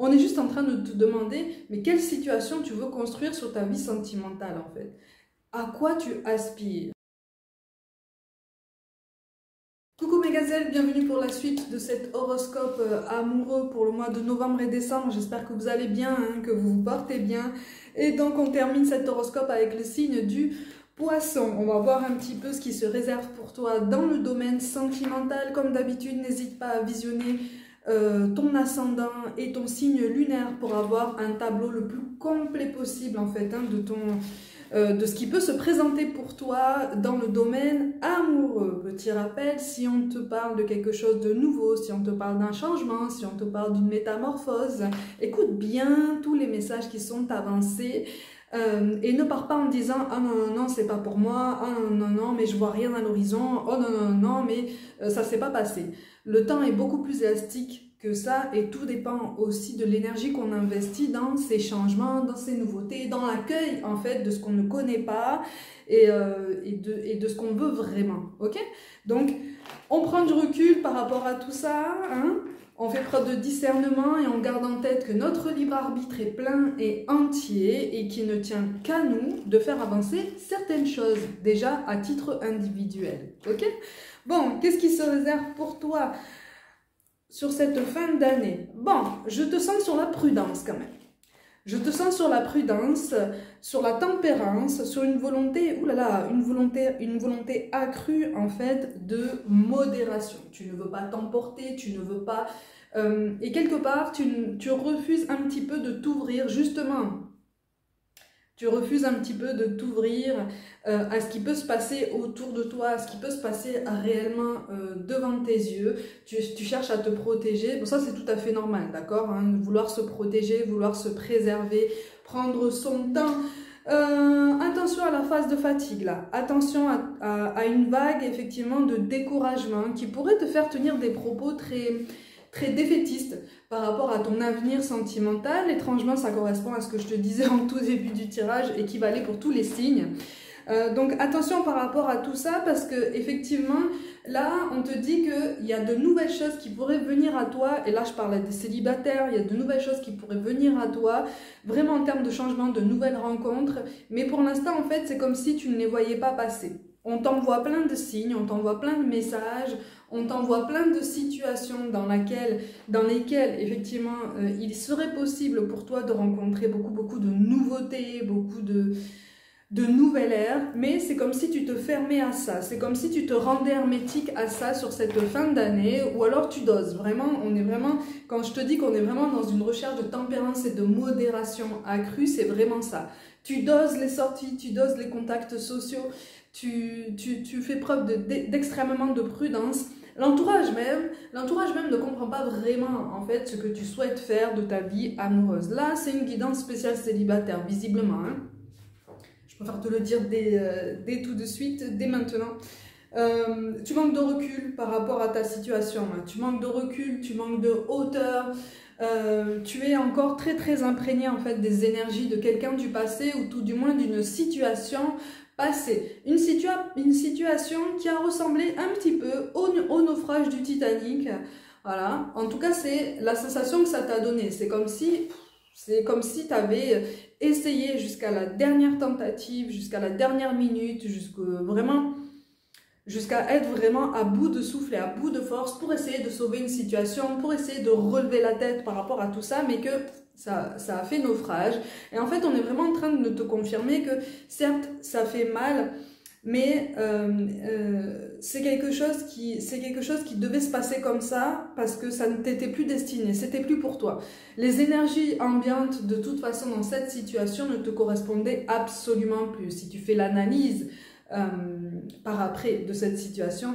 On est juste en train de te demander, mais quelle situation tu veux construire sur ta vie sentimentale en fait? À quoi tu aspires? Coucou mes gazelles, bienvenue pour la suite de cet horoscope amoureux pour le mois de novembre et décembre. J'espère que vous allez bien, hein, que vous vous portez bien. Et donc on termine cet horoscope avec le signe du Poisson. On va voir un petit peu ce qui se réserve pour toi dans le domaine sentimental. Comme d'habitude, n'hésite pas à visionner ton ascendant et ton signe lunaire pour avoir un tableau le plus complet possible en fait, hein, de ce qui peut se présenter pour toi dans le domaine amoureux. Petit rappel, si on te parle de quelque chose de nouveau, si on te parle d'un changement, si on te parle d'une métamorphose, écoute bien tous les messages qui sont avancés et ne pars pas en disant « Ah non, non, non, c'est pas pour moi, ah non, non, non, mais je vois rien à l'horizon, oh non, non, non, mais ça s'est pas passé ». Le temps est beaucoup plus élastique que ça et tout dépend aussi de l'énergie qu'on investit dans ces changements, dans ces nouveautés, dans l'accueil en fait de ce qu'on ne connaît pas et de ce qu'on veut vraiment, ok? Donc on prend du recul par rapport à tout ça, hein? On fait preuve de discernement et on garde en tête que notre libre arbitre est plein et entier et qu'il ne tient qu'à nous de faire avancer certaines choses, déjà à titre individuel, ok? Bon, qu'est-ce qui se réserve pour toi sur cette fin d'année? Bon, je te sens sur la prudence quand même. Je te sens sur la prudence, sur la tempérance, sur une volonté, oulala, une volonté accrue en fait de modération. Tu ne veux pas t'emporter, tu ne veux pas... et quelque part, tu refuses un petit peu de t'ouvrir justement. Tu refuses un petit peu de t'ouvrir à ce qui peut se passer autour de toi, à ce qui peut se passer réellement devant tes yeux. Tu cherches à te protéger. Bon, ça, c'est tout à fait normal, d'accord, hein, vouloir se protéger, vouloir se préserver, prendre son temps. Attention à la phase de fatigue, là. Attention à une vague, effectivement, de découragement qui pourrait te faire tenir des propos très défaitiste par rapport à ton avenir sentimental. Étrangement, ça correspond à ce que je te disais en tout début du tirage et qui valait pour tous les signes. Donc attention par rapport à tout ça parce que effectivement, là, on te dit qu'il y a de nouvelles choses qui pourraient venir à toi. Et là, je parle des célibataires. Il y a de nouvelles choses qui pourraient venir à toi, vraiment en termes de changement, de nouvelles rencontres. Mais pour l'instant, en fait, c'est comme si tu ne les voyais pas passer. On t'envoie plein de signes, on t'envoie plein de messages, on t'envoie plein de situations dans lesquelles effectivement il serait possible pour toi de rencontrer beaucoup de nouveautés, beaucoup de nouvelles ères, mais c'est comme si tu te fermais à ça, c'est comme si tu te rendais hermétique à ça sur cette fin d'année, ou alors tu doses, vraiment, on est vraiment, quand je te dis qu'on est vraiment dans une recherche de tempérance et de modération accrue, c'est vraiment ça. Tu doses les sorties, tu doses les contacts sociaux, tu fais preuve d'extrêmement de prudence. L'entourage même ne comprend pas vraiment en fait ce que tu souhaites faire de ta vie amoureuse. Là, c'est une guidance spéciale célibataire, visiblement. Hein. Je préfère te le dire dès tout de suite, dès maintenant. Tu manques de recul par rapport à ta situation. Hein. Tu manques de recul, tu manques de hauteur. Tu es encore très imprégné en fait des énergies de quelqu'un du passé ou tout du moins d'une situation passée. Une situation qui a ressemblé un petit peu au naufrage du Titanic. Voilà. En tout cas, c'est la sensation que ça t'a donné. C'est comme si tu avais essayé jusqu'à la dernière tentative, jusqu'à la dernière minute, jusqu'à être vraiment à bout de souffle et à bout de force pour essayer de sauver une situation, pour essayer de relever la tête par rapport à tout ça, mais que ça a fait naufrage. Et en fait, on est vraiment en train de te confirmer que, certes, ça fait mal, mais c'est quelque chose qui devait se passer comme ça parce que ça ne t'était plus destiné, c'était plus pour toi. Les énergies ambiantes, de toute façon, dans cette situation ne te correspondaient absolument plus. Si tu fais l'analyse par après de cette situation,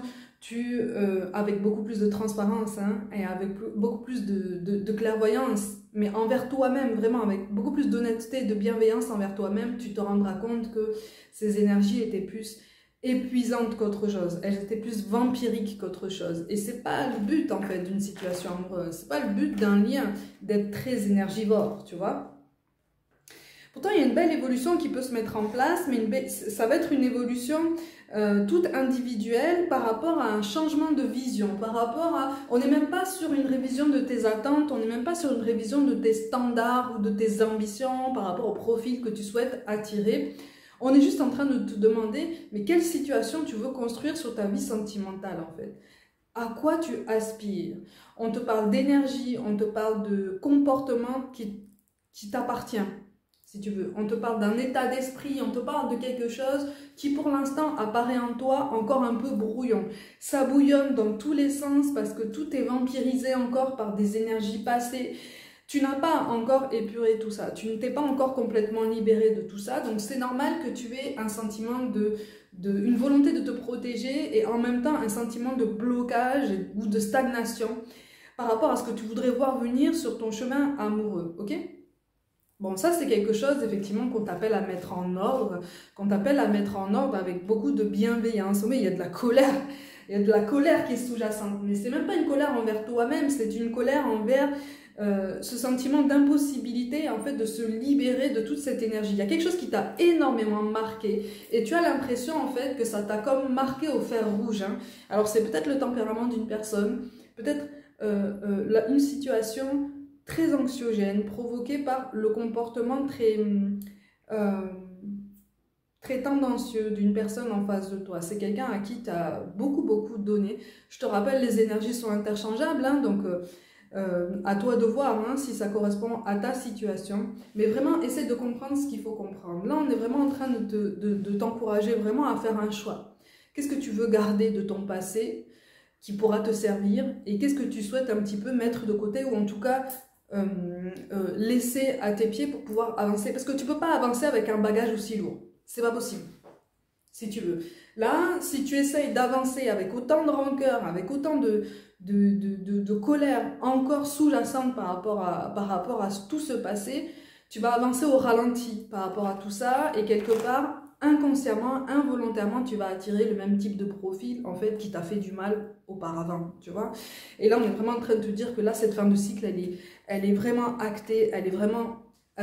avec beaucoup plus de transparence hein, et avec beaucoup plus de clairvoyance, mais envers toi-même, vraiment avec beaucoup plus d'honnêteté, de bienveillance envers toi-même, tu te rendras compte que ces énergies étaient plus épuisantes qu'autre chose, elles étaient plus vampiriques qu'autre chose. Et c'est pas le but en fait d'une situation amoureuse, c'est pas le but d'un lien d'être très énergivore, tu vois. Pourtant, il y a une belle évolution qui peut se mettre en place, mais ça va être une évolution toute individuelle par rapport à un changement de vision, par rapport à... On n'est même pas sur une révision de tes attentes, on n'est même pas sur une révision de tes standards ou de tes ambitions par rapport au profil que tu souhaites attirer. On est juste en train de te demander, mais quelle situation tu veux construire sur ta vie sentimentale en fait? À quoi tu aspires? On te parle d'énergie, on te parle de comportement qui t'appartient, si tu veux. On te parle d'un état d'esprit, on te parle de quelque chose qui pour l'instant apparaît en toi encore un peu brouillon. Ça bouillonne dans tous les sens parce que tout est vampirisé encore par des énergies passées. Tu n'as pas encore épuré tout ça, tu ne t'es pas encore complètement libéré de tout ça, donc c'est normal que tu aies un sentiment une volonté de te protéger et en même temps un sentiment de blocage ou de stagnation par rapport à ce que tu voudrais voir venir sur ton chemin amoureux, ok? Bon, ça c'est quelque chose effectivement qu'on t'appelle à mettre en ordre, avec beaucoup de bienveillance. Oui, il y a de la colère, il y a de la colère qui est sous-jacente, mais c'est même pas une colère envers toi-même, c'est une colère envers ce sentiment d'impossibilité en fait de se libérer de toute cette énergie. Il y a quelque chose qui t'a énormément marqué et tu as l'impression en fait que ça t'a comme marqué au fer rouge, hein. Alors c'est peut-être le tempérament d'une personne, peut-être une situation très anxiogène provoquée par le comportement très tendancieux d'une personne en face de toi. C'est quelqu'un à qui tu as beaucoup donné. Je te rappelle, les énergies sont interchangeables, hein, donc à toi de voir hein, si ça correspond à ta situation. Mais vraiment, essaie de comprendre ce qu'il faut comprendre. Là, on est vraiment en train de t'encourager vraiment à faire un choix. Qu'est-ce que tu veux garder de ton passé qui pourra te servir et qu'est-ce que tu souhaites un petit peu mettre de côté ou en tout cas laisser à tes pieds pour pouvoir avancer? Parce que tu ne peux pas avancer avec un bagage aussi lourd. C'est pas possible, si tu veux. Là, si tu essayes d'avancer avec autant de rancœur, avec autant de colère encore sous-jacente par rapport à tout ce passé, tu vas avancer au ralenti par rapport à tout ça et quelque part, inconsciemment, involontairement, tu vas attirer le même type de profil en fait qui t'a fait du mal auparavant, tu vois. Et là, on est vraiment en train de te dire que là, cette fin de cycle, elle est vraiment actée, elle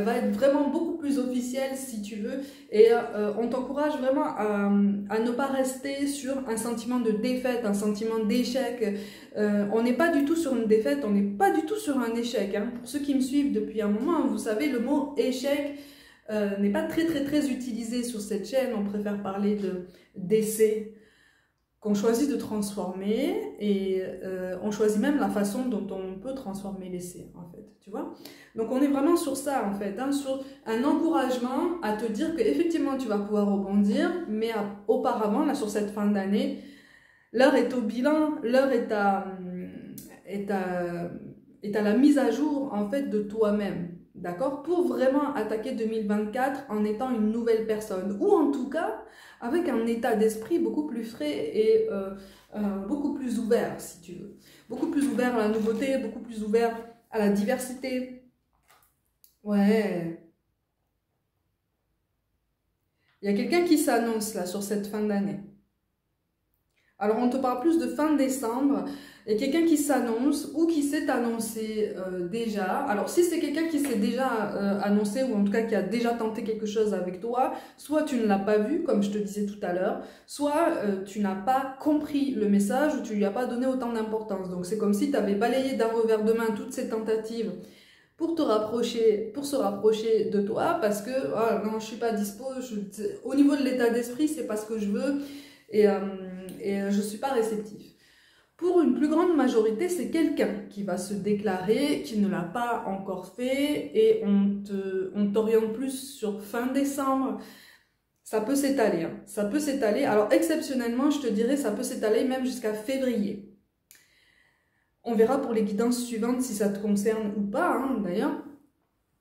va être vraiment beaucoup plus officielle si tu veux et on t'encourage vraiment à ne pas rester sur un sentiment de défaite, un sentiment d'échec. On n'est pas du tout sur une défaite, on n'est pas du tout sur un échec, hein. Pour ceux qui me suivent depuis un moment, vous savez, le mot échec n'est pas très utilisé sur cette chaîne. On préfère parler d'essai qu'on choisit de transformer et on choisit même la façon dont on peut transformer l'essai en fait, tu vois. Donc on est vraiment sur ça en fait, hein, sur un encouragement à te dire qu'effectivement tu vas pouvoir rebondir, mais auparavant, là sur cette fin d'année, l'heure est au bilan, l'heure est à la mise à jour en fait de toi-même. D'accord? Pour vraiment attaquer 2024 en étant une nouvelle personne. Ou en tout cas, avec un état d'esprit beaucoup plus frais et beaucoup plus ouvert, si tu veux. Beaucoup plus ouvert à la nouveauté, beaucoup plus ouvert à la diversité. Ouais. Il y a quelqu'un qui s'annonce là sur cette fin d'année. Alors on te parle plus de fin décembre. Il y a quelqu'un qui s'annonce ou qui s'est annoncé déjà. Alors si c'est quelqu'un qui s'est déjà annoncé ou en tout cas qui a déjà tenté quelque chose avec toi, soit tu ne l'as pas vu comme je te disais tout à l'heure, soit tu n'as pas compris le message ou tu lui as pas donné autant d'importance. Donc c'est comme si tu avais balayé d'un revers de main toutes ces tentatives pour se rapprocher de toi parce que oh, non je suis pas dispo, au niveau de l'état d'esprit c'est pas ce que je veux et je suis pas réceptif. Pour une plus grande majorité, c'est quelqu'un qui va se déclarer, qui ne l'a pas encore fait, et on t'oriente plus sur fin décembre. Ça peut s'étaler, hein. Ça peut s'étaler. Alors exceptionnellement, je te dirais, ça peut s'étaler même jusqu'à février. On verra pour les guidances suivantes si ça te concerne ou pas, hein, d'ailleurs.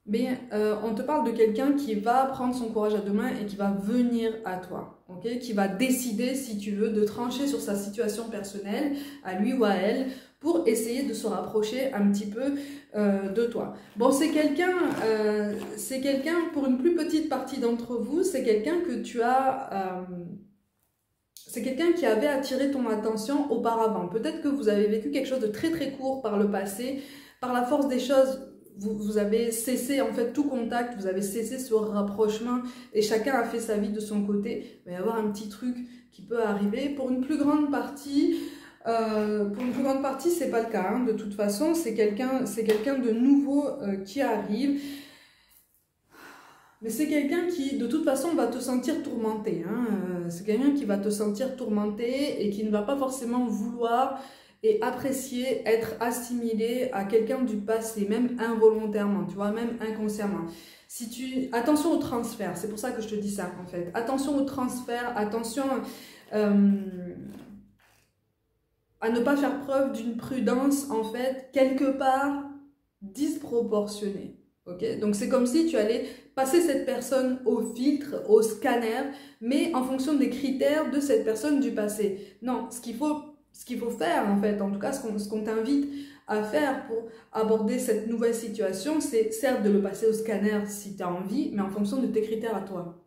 Mais on te parle de quelqu'un qui va prendre son courage à deux mains et qui va venir à toi, okay? Qui va décider, si tu veux, de trancher sur sa situation personnelle, à lui ou à elle, pour essayer de se rapprocher un petit peu de toi. Bon, c'est quelqu'un, pour une plus petite partie d'entre vous, c'est quelqu'un que tu as... c'est quelqu'un qui avait attiré ton attention auparavant. Peut-être que vous avez vécu quelque chose de très court par le passé, par la force des choses. vous avez cessé en fait tout contact, vous avez cessé ce rapprochement et chacun a fait sa vie de son côté. Il va y avoir un petit truc qui peut arriver. Pour une plus grande partie, c'est pas le cas. Hein. De toute façon, c'est quelqu'un de nouveau qui arrive. Mais c'est quelqu'un qui, de toute façon, va te sentir tourmenté. Hein. C'est quelqu'un qui va te sentir tourmenté et qui ne va pas forcément vouloir et apprécier être assimilé à quelqu'un du passé, même involontairement, tu vois, même inconsciemment. Attention au transfert, c'est pour ça que je te dis ça, en fait. Attention au transfert, attention à ne pas faire preuve d'une prudence, en fait, quelque part disproportionnée. Okay, donc c'est comme si tu allais passer cette personne au filtre, au scanner, mais en fonction des critères de cette personne du passé. Non, ce qu'il faut faire en fait, en tout cas ce qu'on t'invite à faire pour aborder cette nouvelle situation, c'est certes de le passer au scanner si tu as envie, mais en fonction de tes critères à toi.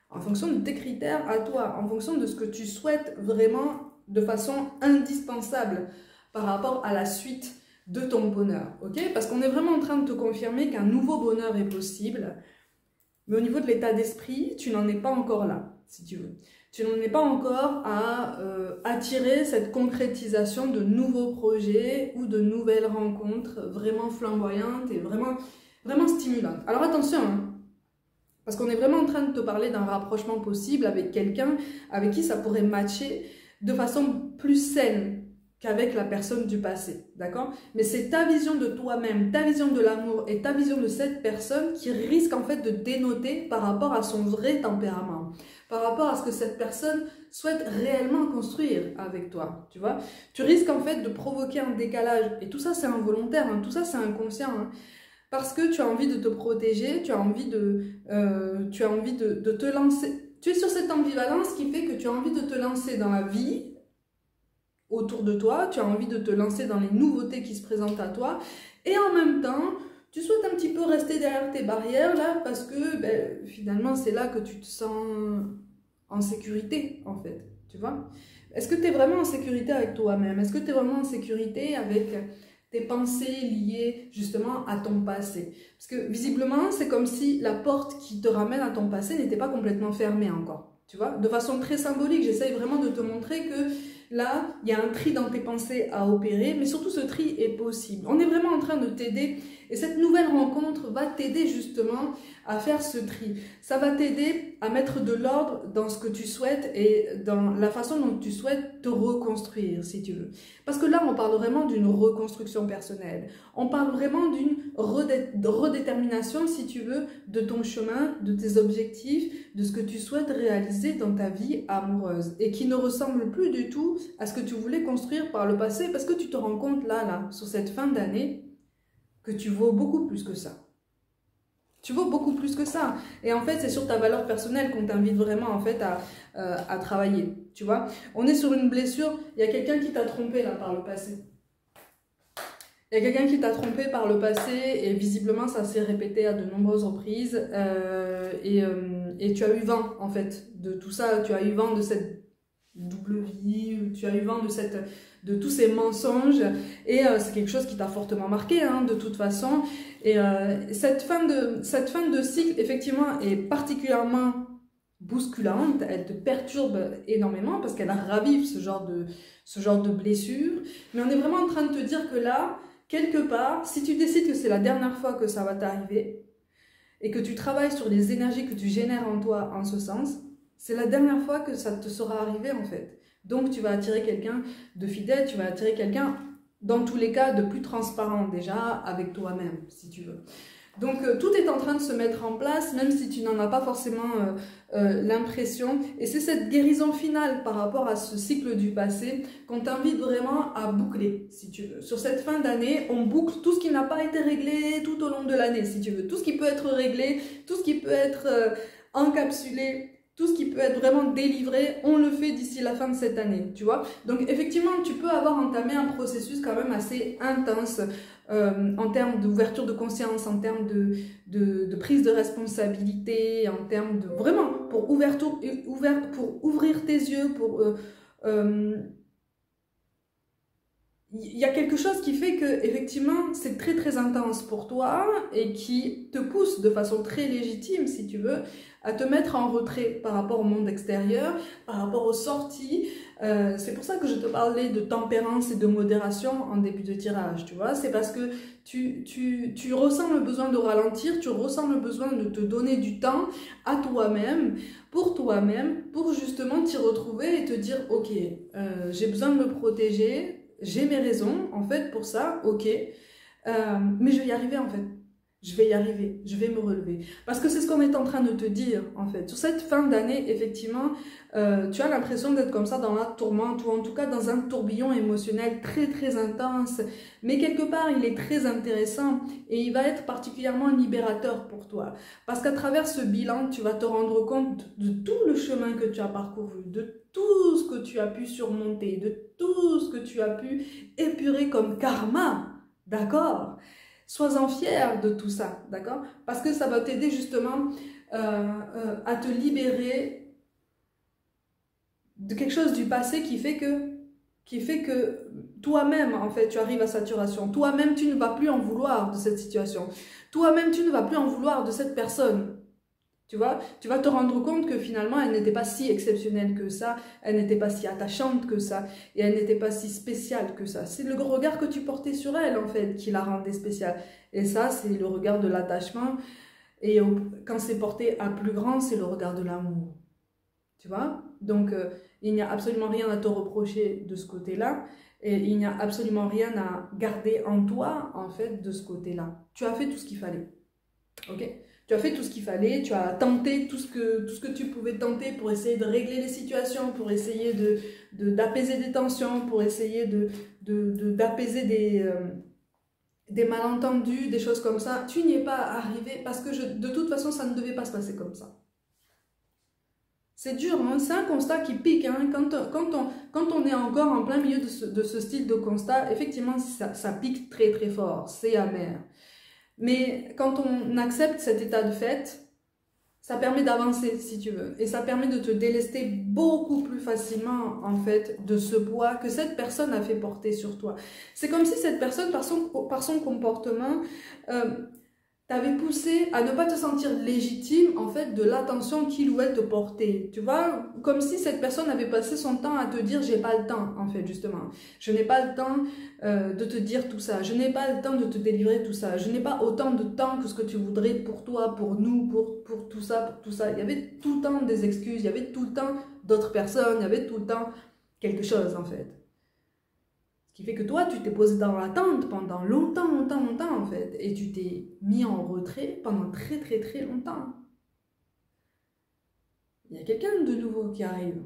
En fonction de tes critères à toi, en fonction de ce que tu souhaites vraiment de façon indispensable par rapport à la suite de ton bonheur, ok? Parce qu'on est vraiment en train de te confirmer qu'un nouveau bonheur est possible, mais au niveau de l'état d'esprit, tu n'en es pas encore là, si tu veux. Tu n'en es pas encore à attirer cette concrétisation de nouveaux projets ou de nouvelles rencontres vraiment flamboyantes et vraiment stimulantes. Alors attention, hein, parce qu'on est vraiment en train de te parler d'un rapprochement possible avec quelqu'un avec qui ça pourrait matcher de façon plus saine qu'avec la personne du passé, d'accord? Mais c'est ta vision de toi-même, ta vision de l'amour et ta vision de cette personne qui risque en fait de dénoter par rapport à son vrai tempérament, par rapport à ce que cette personne souhaite réellement construire avec toi, tu vois? Tu risques en fait de provoquer un décalage, et tout ça c'est involontaire, hein, tout ça c'est inconscient, hein, parce que tu as envie de te protéger, tu as envie de te lancer, tu es sur cette ambivalence qui fait que tu as envie de te lancer dans la vie, autour de toi, tu as envie de te lancer dans les nouveautés qui se présentent à toi et en même temps, tu souhaites un petit peu rester derrière tes barrières là parce que finalement c'est là que tu te sens en sécurité en fait, tu vois. Est-ce que tu es vraiment en sécurité avec toi-même? Est-ce que tu es vraiment en sécurité avec tes pensées liées justement à ton passé? Parce que visiblement, c'est comme si la porte qui te ramène à ton passé n'était pas complètement fermée encore, tu vois. De façon très symbolique, j'essaye vraiment de te montrer que là, il y a un tri dans tes pensées à opérer, mais surtout ce tri est possible. On est vraiment en train de t'aider et cette nouvelle rencontre va t'aider justement à faire ce tri. Ça va t'aider à mettre de l'ordre dans ce que tu souhaites et dans la façon dont tu souhaites te reconstruire, si tu veux. Parce que là, on parle vraiment d'une reconstruction personnelle. On parle vraiment d'une redétermination, si tu veux, de ton chemin, de tes objectifs, de ce que tu souhaites réaliser dans ta vie amoureuse et qui ne ressemble plus du tout à ce que tu voulais construire par le passé parce que tu te rends compte là, sur cette fin d'année, que tu vaux beaucoup plus que ça. Tu vaux beaucoup plus que ça. Et en fait, c'est sur ta valeur personnelle qu'on t'invite vraiment en fait à travailler. Tu vois, on est sur une blessure, il y a quelqu'un qui t'a trompé là par le passé. Il y a quelqu'un qui t'a trompé par le passé et visiblement ça s'est répété à de nombreuses reprises et tu as eu vent en fait de tout ça, tu as eu vent de cette double vie, tu as eu vent de tous ces mensonges et c'est quelque chose qui t'a fortement marqué hein, de toute façon et cette fin de cycle effectivement est particulièrement bousculante, elle te perturbe énormément parce qu'elle ravive ce genre de blessure, mais on est vraiment en train de te dire que là quelque part, si tu décides que c'est la dernière fois que ça va t'arriver et que tu travailles sur les énergies que tu génères en toi en ce sens, c'est la dernière fois que ça te sera arrivé en fait. Donc tu vas attirer quelqu'un de fidèle, tu vas attirer quelqu'un dans tous les cas de plus transparent déjà avec toi-même si tu veux. Donc tout est en train de se mettre en place même si tu n'en as pas forcément l'impression et c'est cette guérison finale par rapport à ce cycle du passé qu'on t'invite vraiment à boucler si tu veux. Sur cette fin d'année, on boucle tout ce qui n'a pas été réglé tout au long de l'année si tu veux. Tout ce qui peut être réglé, tout ce qui peut être encapsulé, tout ce qui peut être vraiment délivré, on le fait d'ici la fin de cette année, tu vois. Donc effectivement, tu peux avoir entamé un processus quand même assez intense en termes d'ouverture de conscience, en termes de prise de responsabilité, en termes de... Vraiment, pour ouvrir tes yeux, pour il y a quelque chose qui fait que effectivement c'est très très intense pour toi et qui te pousse de façon très légitime, si tu veux, à te mettre en retrait par rapport au monde extérieur, par rapport aux sorties. C'est pour ça que je te parlais de tempérance et de modération en début de tirage, tu vois. C'est parce que tu ressens le besoin de ralentir, tu ressens le besoin de te donner du temps à toi-même, pour justement t'y retrouver et te dire, ok, j'ai besoin de me protéger, j'ai mes raisons, en fait, pour ça, ok, mais je vais y arriver, en fait. Je vais y arriver, je vais me relever. Parce que c'est ce qu'on est en train de te dire, en fait. Sur cette fin d'année, effectivement, tu as l'impression d'être comme ça dans la tourmente, ou en tout cas dans un tourbillon émotionnel très, très intense. Mais quelque part, il est très intéressant et il va être particulièrement libérateur pour toi. Parce qu'à travers ce bilan, tu vas te rendre compte de tout le chemin que tu as parcouru, de tout ce que tu as pu surmonter, de tout ce que tu as pu épurer comme karma, d'accord? Sois-en fier de tout ça, d'accord? Parce que ça va t'aider justement à te libérer de quelque chose du passé qui fait que toi-même, en fait, tu arrives à saturation. Toi-même, tu ne vas plus en vouloir de cette situation. Toi-même, tu ne vas plus en vouloir de cette personne. Tu vois, tu vas te rendre compte que finalement, elle n'était pas si exceptionnelle que ça, elle n'était pas si attachante que ça, et elle n'était pas si spéciale que ça. C'est le regard que tu portais sur elle, en fait, qui la rendait spéciale. Et ça, c'est le regard de l'attachement. Et quand c'est porté à plus grand, c'est le regard de l'amour. Tu vois? Donc, il n'y a absolument rien à te reprocher de ce côté-là. Et il n'y a absolument rien à garder en toi, en fait, de ce côté-là. Tu as fait tout ce qu'il fallait. Ok? Tu as fait tout ce qu'il fallait, tu as tenté tout ce que tu pouvais tenter pour essayer de régler les situations, pour essayer d'apaiser des tensions, pour essayer d'apaiser des malentendus, des choses comme ça. Tu n'y es pas arrivé parce que de toute façon, ça ne devait pas se passer comme ça. C'est dur, hein? C'est un constat qui pique. Hein? Quand on est encore en plein milieu de ce style de constat, effectivement, ça pique très très fort, c'est amer. Mais quand on accepte cet état de fait, ça permet d'avancer, si tu veux. Et ça permet de te délester beaucoup plus facilement, en fait, de ce poids que cette personne a fait porter sur toi. C'est comme si cette personne, par son comportement, t'avait poussé à ne pas te sentir légitime, en fait, de l'attention qu'il ou elle te portait. Tu vois, comme si cette personne avait passé son temps à te dire « j'ai pas le temps », en fait, justement. Je n'ai pas le temps de te dire tout ça. Je n'ai pas le temps de te délivrer tout ça. Je n'ai pas autant de temps que ce que tu voudrais pour toi, pour nous, pour tout ça, pour tout ça. Il y avait tout le temps des excuses, il y avait tout le temps d'autres personnes, il y avait tout le temps quelque chose, en fait. Ce qui fait que toi, tu t'es posé dans l'attente pendant longtemps, en fait. Et tu t'es mis en retrait pendant très, très, très longtemps. Il y a quelqu'un de nouveau qui arrive.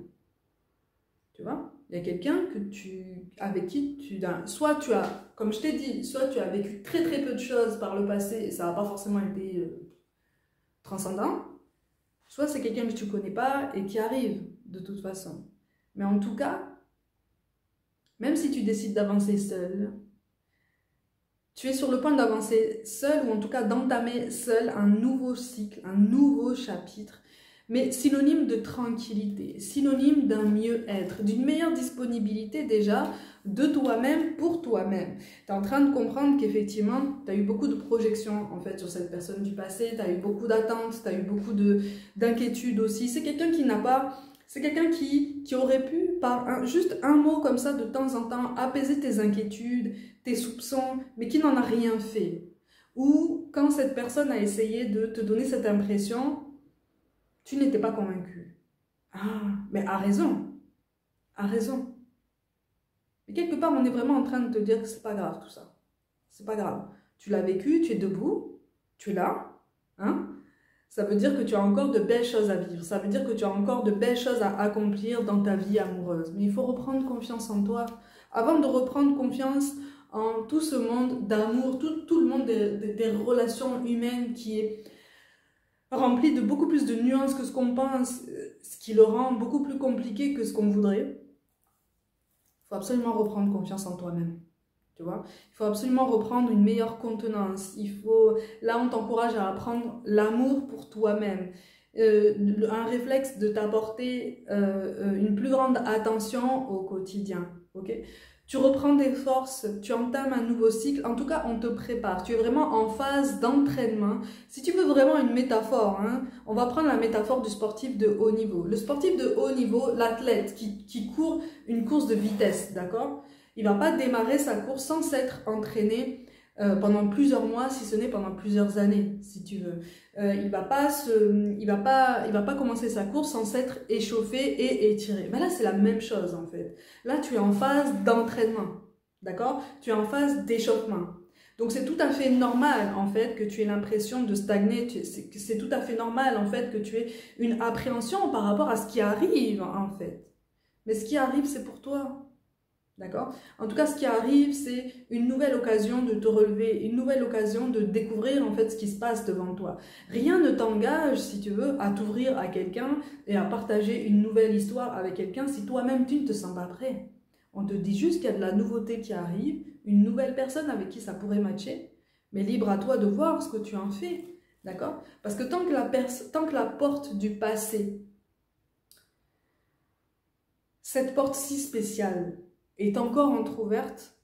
Tu vois? Il y a quelqu'un avec qui soit tu as, comme je t'ai dit, soit tu as vécu très, très peu de choses par le passé et ça n'a pas forcément été transcendant. Soit c'est quelqu'un que tu ne connais pas et qui arrive de toute façon. Mais en tout cas, même si tu décides d'avancer seul, tu es sur le point d'avancer seul ou en tout cas d'entamer seul un nouveau cycle, un nouveau chapitre, mais synonyme de tranquillité, synonyme d'un mieux-être, d'une meilleure disponibilité déjà de toi-même pour toi-même. Tu es en train de comprendre qu'effectivement, tu as eu beaucoup de projections en fait sur cette personne du passé, tu as eu beaucoup d'attentes, tu as eu beaucoup d'inquiétudes aussi. C'est quelqu'un qui n'a pas... C'est quelqu'un qui aurait pu, par juste un mot comme ça de temps en temps, apaiser tes inquiétudes, tes soupçons, mais qui n'en a rien fait. Ou quand cette personne a essayé de te donner cette impression, tu n'étais pas convaincu. Ah, mais a raison. A raison. Mais quelque part, on est vraiment en train de te dire que c'est pas grave tout ça. C'est pas grave. Tu l'as vécu, tu es debout, tu es là, hein? Ça veut dire que tu as encore de belles choses à vivre. Ça veut dire que tu as encore de belles choses à accomplir dans ta vie amoureuse. Mais il faut reprendre confiance en toi. Avant de reprendre confiance en tout ce monde d'amour, tout le monde des relations humaines qui est rempli de beaucoup plus de nuances que ce qu'on pense, ce qui le rend beaucoup plus compliqué que ce qu'on voudrait. Il faut absolument reprendre confiance en toi-même. Tu vois, il faut absolument reprendre une meilleure contenance. Là, on t'encourage à apprendre l'amour pour toi-même. Un réflexe de t'apporter une plus grande attention au quotidien. Okay? Tu reprends des forces, tu entames un nouveau cycle. En tout cas, on te prépare. Tu es vraiment en phase d'entraînement. Si tu veux vraiment une métaphore, hein, on va prendre la métaphore du sportif de haut niveau. Le sportif de haut niveau, l'athlète qui court une course de vitesse, d'accord? Il va pas démarrer sa course sans s'être entraîné pendant plusieurs mois, si ce n'est pendant plusieurs années, si tu veux. Il va pas commencer sa course sans s'être échauffé et étiré. Mais là, c'est la même chose, en fait. Là, tu es en phase d'entraînement, d'accord? Tu es en phase d'échauffement. Donc, c'est tout à fait normal, en fait, que tu aies l'impression de stagner. C'est tout à fait normal, en fait, que tu aies une appréhension par rapport à ce qui arrive, en fait. Mais ce qui arrive, c'est pour toi. D'accord? En tout cas, ce qui arrive, c'est une nouvelle occasion de te relever, une nouvelle occasion de découvrir en fait ce qui se passe devant toi. Rien ne t'engage, si tu veux, à t'ouvrir à quelqu'un et à partager une nouvelle histoire avec quelqu'un si toi-même tu ne te sens pas prêt. On te dit juste qu'il y a de la nouveauté qui arrive, une nouvelle personne avec qui ça pourrait matcher, mais libre à toi de voir ce que tu en fais. D'accord? Parce que tant que la porte du passé, cette porte si spéciale, est encore entrouverte,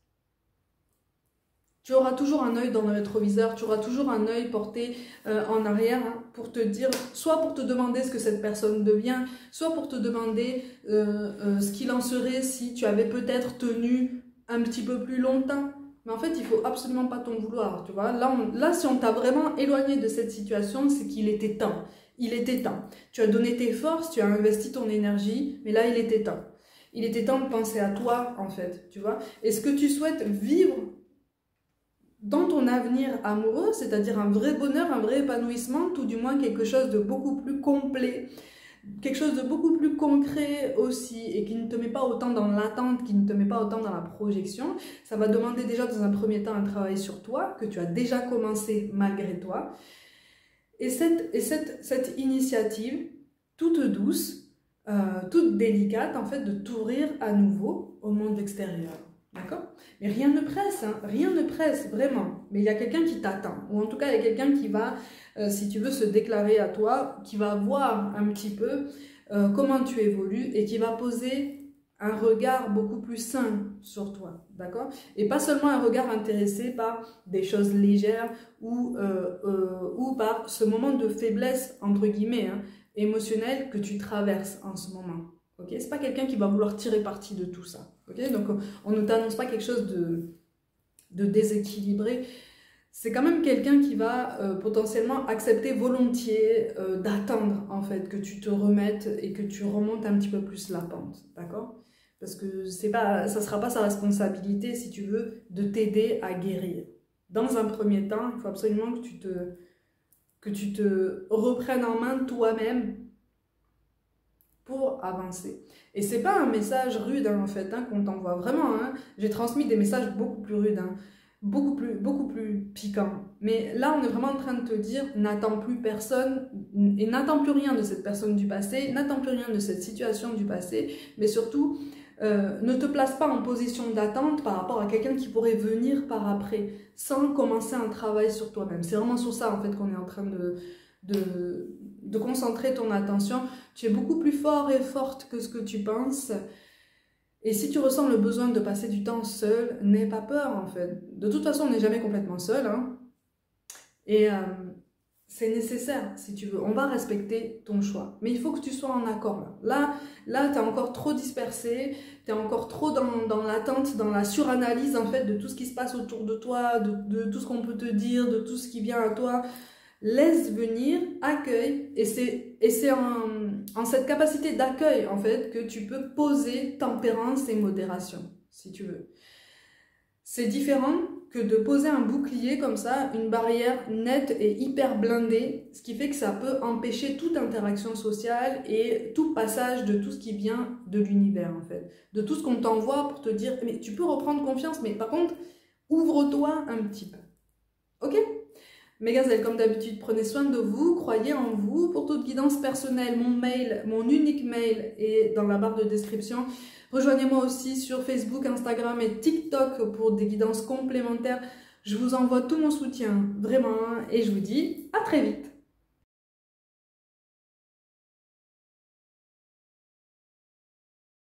tu auras toujours un œil dans le rétroviseur, tu auras toujours un œil porté en arrière hein, pour te dire, soit pour te demander ce que cette personne devient, soit pour te demander ce qu'il en serait si tu avais peut-être tenu un petit peu plus longtemps. Mais en fait, il faut absolument pas t'en vouloir, tu vois. Là, si on t'a vraiment éloigné de cette situation, c'est qu'il était temps. Il était temps. Tu as donné tes forces, tu as investi ton énergie, mais là, il était temps. Il était temps de penser à toi, en fait, tu vois. Et ce que tu souhaites vivre dans ton avenir amoureux, c'est-à-dire un vrai bonheur, un vrai épanouissement, tout du moins quelque chose de beaucoup plus complet, quelque chose de beaucoup plus concret aussi, et qui ne te met pas autant dans l'attente, qui ne te met pas autant dans la projection, ça va demander déjà dans un premier temps un travail sur toi, que tu as déjà commencé malgré toi. Et cette initiative, toute douce, toute délicate, en fait, de t'ouvrir à nouveau au monde extérieur. D'accord? Mais rien ne presse, hein, rien ne presse, vraiment. Mais il y a quelqu'un qui t'attend. Ou en tout cas, il y a quelqu'un qui va, si tu veux, se déclarer à toi, qui va voir un petit peu comment tu évolues et qui va poser un regard beaucoup plus sain sur toi. D'accord? Et pas seulement un regard intéressé par des choses légères ou par ce moment de faiblesse, entre guillemets, hein, émotionnel que tu traverses en ce moment. Okay? C'est pas quelqu'un qui va vouloir tirer parti de tout ça. Okay? Donc on ne t'annonce pas quelque chose de déséquilibré. C'est quand même quelqu'un qui va potentiellement accepter volontiers d'attendre en fait que tu te remettes et que tu remontes un petit peu plus la pente. D'accord? Parce que ça sera pas sa responsabilité, si tu veux, de t'aider à guérir. Dans un premier temps, il faut absolument que tu te reprennes en main toi-même pour avancer. Et c'est pas un message rude hein, en fait hein, qu'on t'envoie vraiment. Hein. J'ai transmis des messages beaucoup plus rudes, hein, beaucoup plus piquants. Mais là, on est vraiment en train de te dire, n'attends plus personne et n'attends plus rien de cette personne du passé, n'attends plus rien de cette situation du passé, mais surtout, ne te place pas en position d'attente par rapport à quelqu'un qui pourrait venir par après, sans commencer un travail sur toi-même. C'est vraiment sur ça en fait qu'on est en train de concentrer ton attention. Tu es beaucoup plus fort et forte que ce que tu penses. Et si tu ressens le besoin de passer du temps seul, n'aie pas peur en fait. De toute façon, on n'est jamais complètement seul. Hein. Et c'est nécessaire si tu veux. On va respecter ton choix. Mais il faut que tu sois en accord là. Là tu es encore trop dispersé. Tu es encore trop dans l'attente, dans la suranalyse en fait de tout ce qui se passe autour de toi, de tout ce qu'on peut te dire, de tout ce qui vient à toi. Laisse venir, accueille, et c'est en cette capacité d'accueil en fait que tu peux poser tempérance et modération, si tu veux. C'est différent que de poser un bouclier comme ça, une barrière nette et hyper blindée, ce qui fait que ça peut empêcher toute interaction sociale et tout passage de tout ce qui vient de l'univers en fait, de tout ce qu'on t'envoie pour te dire mais tu peux reprendre confiance, mais par contre ouvre-toi un petit peu, ok? Mes gazelles, comme d'habitude, prenez soin de vous, croyez en vous. Pour toute guidance personnelle, mon mail, mon unique mail est dans la barre de description. Rejoignez-moi aussi sur Facebook, Instagram et TikTok pour des guidances complémentaires. Je vous envoie tout mon soutien, vraiment, et je vous dis à très vite.